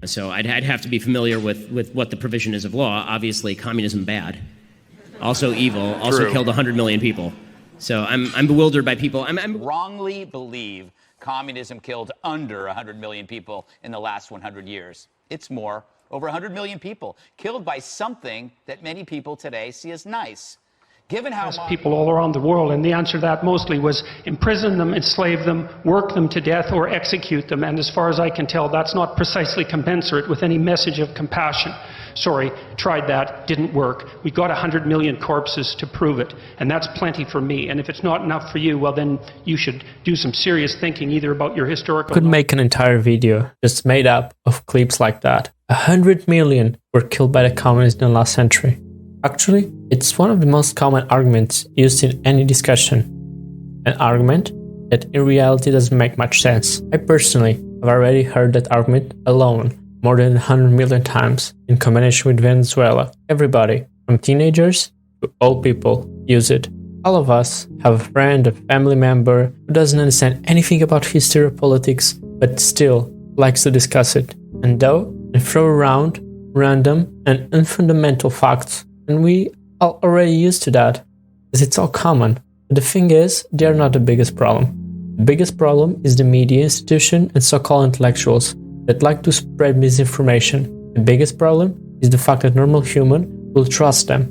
So I'd have to be familiar with what the provision is of law. Obviously, communism bad, also evil, also killed 100 million people. So I'm bewildered by people. I'm wrongly believe communism killed under 100 million people in the last 100 years. It's more, over 100 million people killed by something that many people today see as nice. Given how people all around the world, and the answer to that mostly was imprison them, enslave them, work them to death, or execute them. And as far as I can tell, that's not precisely commensurate with any message of compassion. Sorry, tried that, didn't work. We got 100 million corpses to prove it, and that's plenty for me. And if it's not enough for you, well then you should do some serious thinking either about your historical... Could make an entire video just made up of clips like that. 100 million were killed by the communists in the last century. Actually, it's one of the most common arguments used in any discussion. An argument that in reality doesn't make much sense. I personally have already heard that argument alone more than 100 million times in combination with Venezuela. Everybody, from teenagers to old people, use it. All of us have a friend, a family member who doesn't understand anything about history or politics, but still likes to discuss it. And though they throw around random and unfundamental facts, and we are already used to that, as it's all common. But the thing is, they are not the biggest problem. The biggest problem is the media institution and so-called intellectuals that like to spread misinformation. The biggest problem is the fact that normal human will trust them,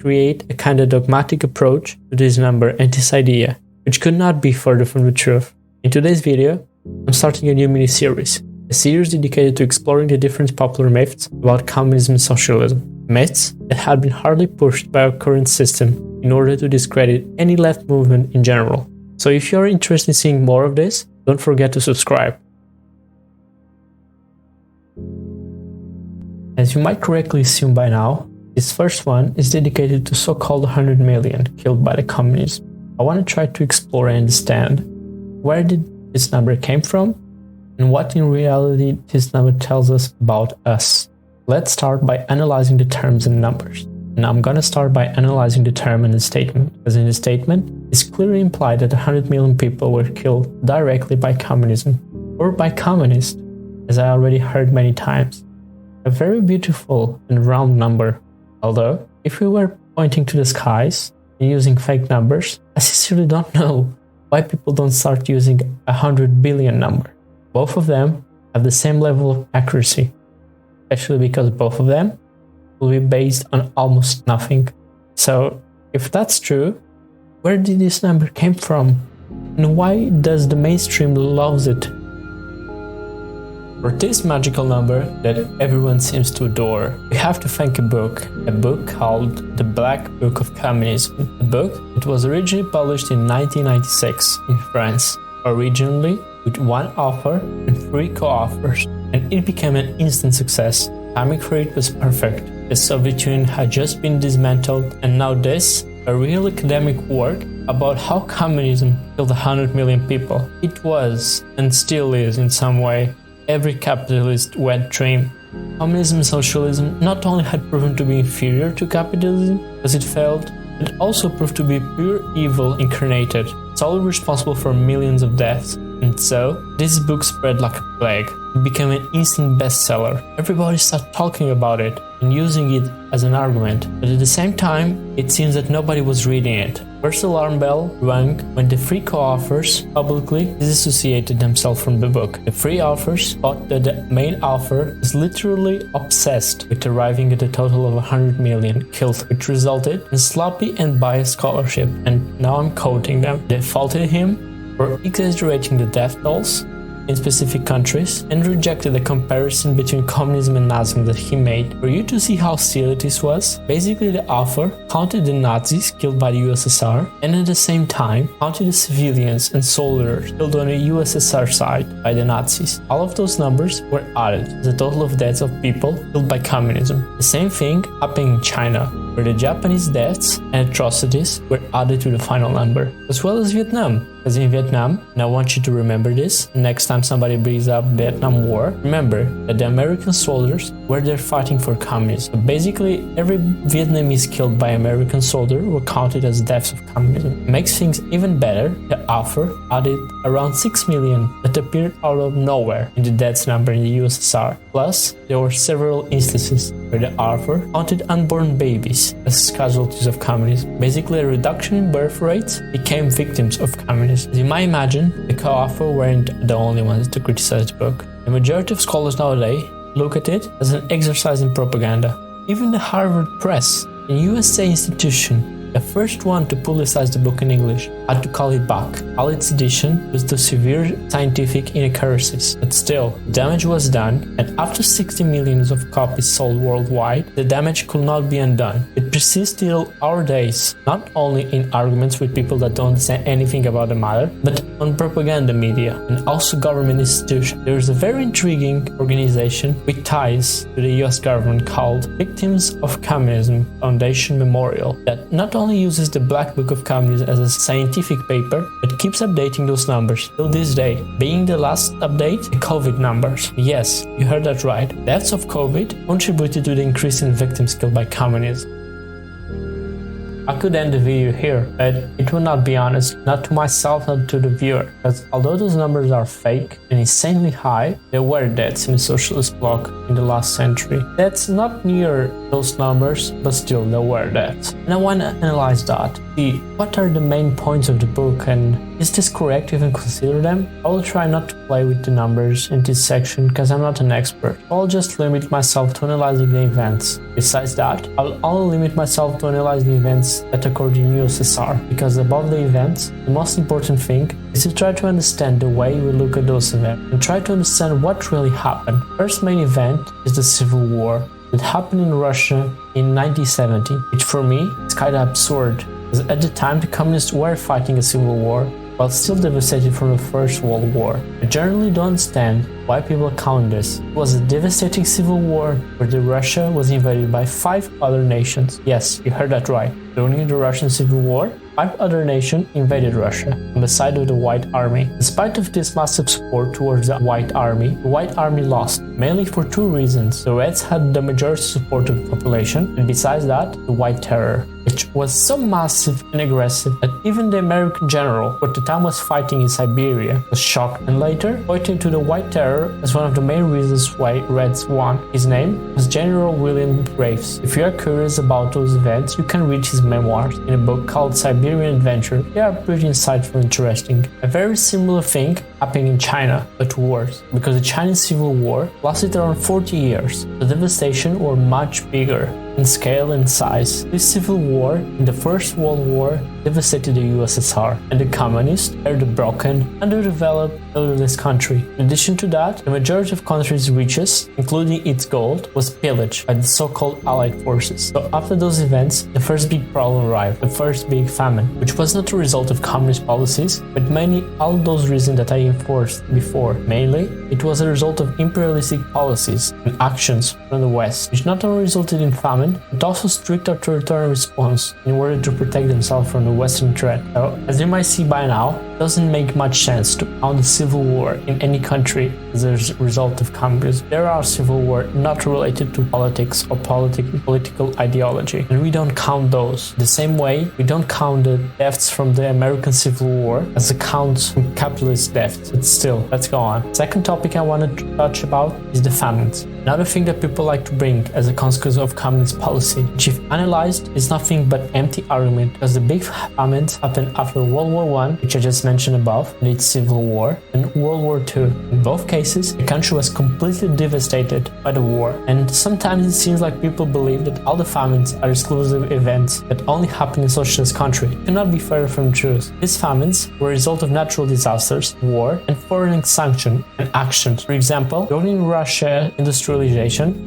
create a kind of dogmatic approach to this number and this idea, which could not be further from the truth. In today's video, I'm starting a new mini-series, a series dedicated to exploring the different popular myths about communism and socialism. Myths that had been hardly pushed by our current system in order to discredit any left movement in general. So if you are interested in seeing more of this, don't forget to subscribe. As you might correctly assume by now, this first one is dedicated to so-called 100 million killed by the communists. I want to try to explore and understand where did this number came from and what in reality this number tells us about us. Let's start by analyzing the terms and numbers. And I'm gonna start by analyzing the term and the statement, because in the statement, it's clearly implied that 100 million people were killed directly by communism, or by communists, as I already heard many times. A very beautiful and round number, although, if we were pointing to the skies and using fake numbers, I sincerely don't know why people don't start using a 100 billion number. Both of them have the same level of accuracy. Especially because both of them will be based on almost nothing. So, if that's true, where did this number came from? And why does the mainstream loves it? For this magical number that everyone seems to adore, we have to thank a book called The Black Book of Communism. A book that was originally published in 1996 in France, originally with one author and 3 co-authors, and it became an instant success. Timing for it was perfect. The Soviet Union had just been dismantled, and now this, a real academic work about how communism killed 100 million people. It was, and still is in some way, every capitalist's wet dream. Communism and socialism not only had proven to be inferior to capitalism, as it failed, but also proved to be pure evil incarnated, solely responsible for millions of deaths. And so, this book spread like a plague. It became an instant bestseller. Everybody started talking about it and using it as an argument. But at the same time, it seems that nobody was reading it. First alarm bell rang when the 3 co-authors publicly disassociated themselves from the book. The 3 authors thought that the main author was literally obsessed with arriving at a total of 100 million killed, which resulted in sloppy and biased scholarship. And now I'm quoting them. They faulted him for exaggerating the death tolls in specific countries and rejected the comparison between communism and Nazism that he made. For you to see how silly this was, basically the author counted the Nazis killed by the USSR and at the same time counted the civilians and soldiers killed on the USSR side by the Nazis. All of those numbers were added to the total of deaths of people killed by communism. The same thing happened in China, where the Japanese deaths and atrocities were added to the final number, as well as Vietnam, As in Vietnam, and I want you to remember this, next time somebody brings up Vietnam War, remember that the American soldiers were there fighting for communism. So basically, every Vietnamese killed by American soldier were counted as deaths of communism. It makes things even better, the author added around 6 million that appeared out of nowhere in the deaths number in the USSR. Plus, there were several instances where the author counted unborn babies as casualties of communism. Basically, a reduction in birth rates became victims of communism. As you might imagine, the co-author weren't the only ones to criticize the book. The majority of scholars nowadays look at it as an exercise in propaganda. Even the Harvard Press, a USA institution, the first one to publicize the book in English, had to call it back. All its edition was to severe scientific inaccuracies. But still, damage was done, and after 60 millions of copies sold worldwide, the damage could not be undone. It persists till our days, not only in arguments with people that don't understand anything about the matter, but on propaganda media and also government institutions. There is a very intriguing organization with ties to the US government called Victims of Communism Foundation Memorial that not only uses the Black Book of Communism as a scientific paper, but keeps updating those numbers till this day. Being the last update, the COVID numbers. Yes, you heard that right. Deaths of COVID contributed to the increase in victims killed by communism. I could end the video here, but it will not be honest, not to myself, not to the viewer, because although those numbers are fake and insanely high, there were deaths in the socialist bloc in the last century. That's not near those numbers, but still there were deaths. And I want to analyze that, see what are the main points of the book, and is this correct to even consider them? I will try not to play with the numbers in this section because I'm not an expert. I'll just limit myself to analyzing the events. Besides that, I'll only limit myself to analyze the events that occurred in USSR, because above the events, the most important thing is to try to understand the way we look at those events and try to understand what really happened. First main event is the Civil War that happened in Russia in 1970, which for me is kind of absurd, because at the time the communists were fighting a civil war while still devastated from the First World War. I generally don't understand why people count this. It was a devastating civil war where Russia was invaded by 5 other nations. Yes, you heard that right. During the Russian Civil War, 5 other nations invaded Russia on the side of the White Army. In spite of this massive support towards the White Army lost, mainly for 2 reasons. The Reds had the majority support of the population, and besides that, the White Terror, which was so massive and aggressive that even the American general, who at the time was fighting in Siberia, was shocked, and later pointed to the White Terror as one of the main reasons why Reds won. His name was General William Graves. If you are curious about those events, you can read his memoirs in a book called Siberian Adventure. They are pretty insightful and interesting. A very similar thing happened in China, but worse, because the Chinese Civil War lasted around 40 years. The devastation were much bigger in scale and size. This civil war in the First World War devastated the USSR, and the communists were the broken, underdeveloped, odorless country. In addition to that, the majority of country's riches, including its gold, was pillaged by the so-called Allied forces. So after those events, the first big problem arrived, the first big famine, which was not a result of communist policies, but mainly all those reasons that I enforced before. Mainly, it was a result of imperialistic policies and actions from the West, which not only resulted in famine, but also strict authoritarian response in order to protect themselves from the Western threat. So, as you might see by now, it doesn't make much sense to count the civil war in any country as a result of communism. There are civil wars not related to politics or political ideology, and we don't count those. The same way, we don't count the deaths from the American Civil War as a count from capitalist deaths. But still, let's go on. Second topic I wanted to touch about is the famines. Another thing that people like to bring as a consequence of communist policy, which if analyzed is nothing but empty argument, because the big famines happened after World War I, which I just mentioned above, and its civil war, and World War II. In both cases, the country was completely devastated by the war, and sometimes it seems like people believe that all the famines are exclusive events that only happen in socialist country. It cannot be further from the truth. These famines were a result of natural disasters, war, and foreign sanction and actions. For example, during Russia industrialization,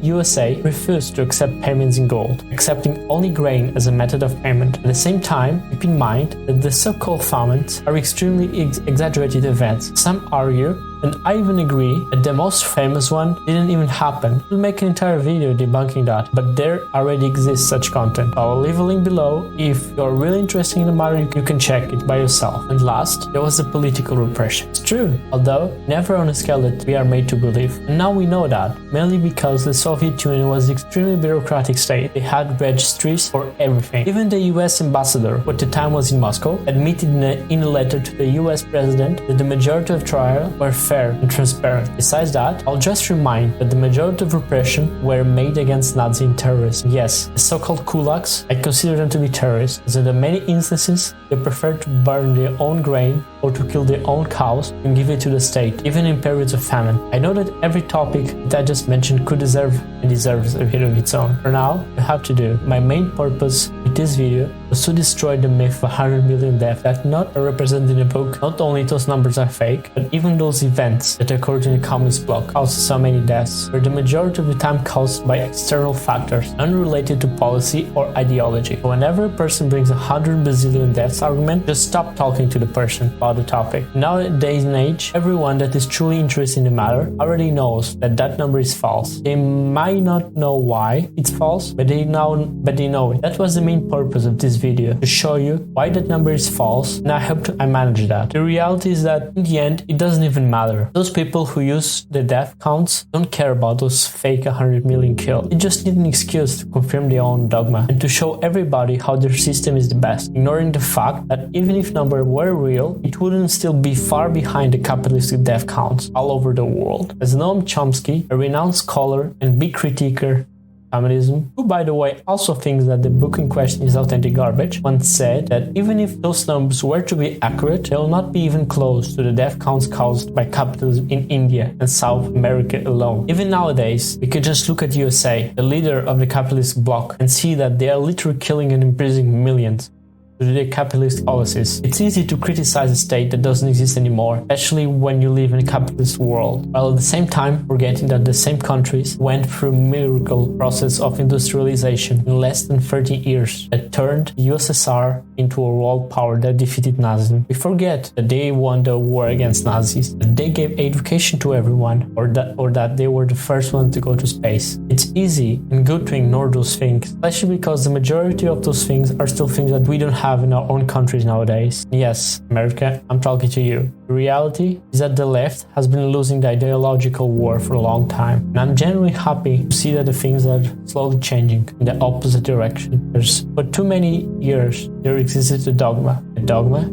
USA refused to accept payments in gold, accepting only grain as a method of payment. At the same time, keep in mind that the so-called famines are extremely exaggerated events. Some argue And I even agree that the most famous one didn't even happen. We'll make an entire video debunking that, but there already exists such content. I'll leave a link below. If you're really interested in the matter, you can check it by yourself. And last, there was the political repression. It's true, although never on a scale that we are made to believe. And now we know that, mainly because the Soviet Union was an extremely bureaucratic state. They had registries for everything. Even the US ambassador, who at the time was in Moscow, admitted in a letter to the US president that the majority of trials were fair and transparent. Besides that, I'll just remind that the majority of repression were made against Nazi and terrorists. Yes, the so-called kulaks, I consider them to be terrorists, as in many instances they prefer to burn their own grain or to kill their own cows and give it to the state, even in periods of famine. I know that every topic that I just mentioned could deserve and deserves a video of its own. For now, I have to do. My main purpose with this video was to destroy the myth of 100 million deaths that not are represented in the book. Not only those numbers are fake, but even those events that occurred in the communist bloc caused so many deaths were the majority of the time caused by external factors, unrelated to policy or ideology. So whenever a person brings 100 bazillion deaths argument, just stop talking to the person about the topic. Nowadays and age, everyone that is truly interested in the matter already knows that that number is false. They might not know why it's false, but they know it. That was the main purpose of this video, to show you why that number is false, and I hope I manage that. The reality is that in the end, it doesn't even matter. Those people who use the death counts don't care about those fake 100 million killed. They just need an excuse to confirm their own dogma and to show everybody how their system is the best, ignoring the fact that even if numbers were real, it wouldn't still be far behind the capitalistic death counts all over the world. As Noam Chomsky, a renowned scholar and big critiquer Communism, who by the way also thinks that the book in question is authentic garbage, once said that even if those numbers were to be accurate, they will not be even close to the death counts caused by capitalism in India and South America alone. Even nowadays, we could just look at USA, the leader of the capitalist bloc, and see that they are literally killing and imprisoning millions to their capitalist policies. It's easy to criticize a state that doesn't exist anymore, especially when you live in a capitalist world, while at the same time forgetting that the same countries went through a miracle process of industrialization in less than 30 years that turned the USSR into a world power that defeated Nazism. We forget that they won the war against Nazis, that they gave education to everyone, or that they were the first ones to go to space. It's easy and good to ignore those things, especially because the majority of those things are still things that we don't have in our own countries nowadays. Yes, America, I'm talking to you. The reality is that the left has been losing the ideological war for a long time, and I'm genuinely happy to see that the things are slowly changing in the opposite direction. For too many years, there existed a dogma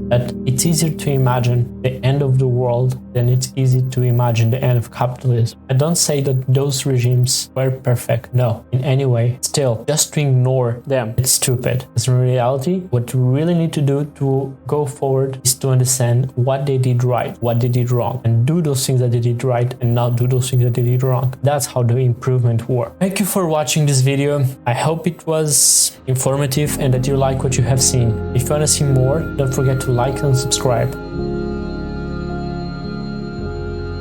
that it's easier to imagine the end of the world than it's easy to imagine the end of capitalism. I don't say that those regimes were perfect, no, in any way. Still, just to ignore them, it's stupid. As in reality, what we really need to do to go forward is to understand what they did right, what they did wrong, and do those things that they did right and not do those things that they did wrong. That's how the improvement works. Thank you for watching this video. I hope it was informative and that you like what you have seen. If you want to see more, don't forget to like and subscribe.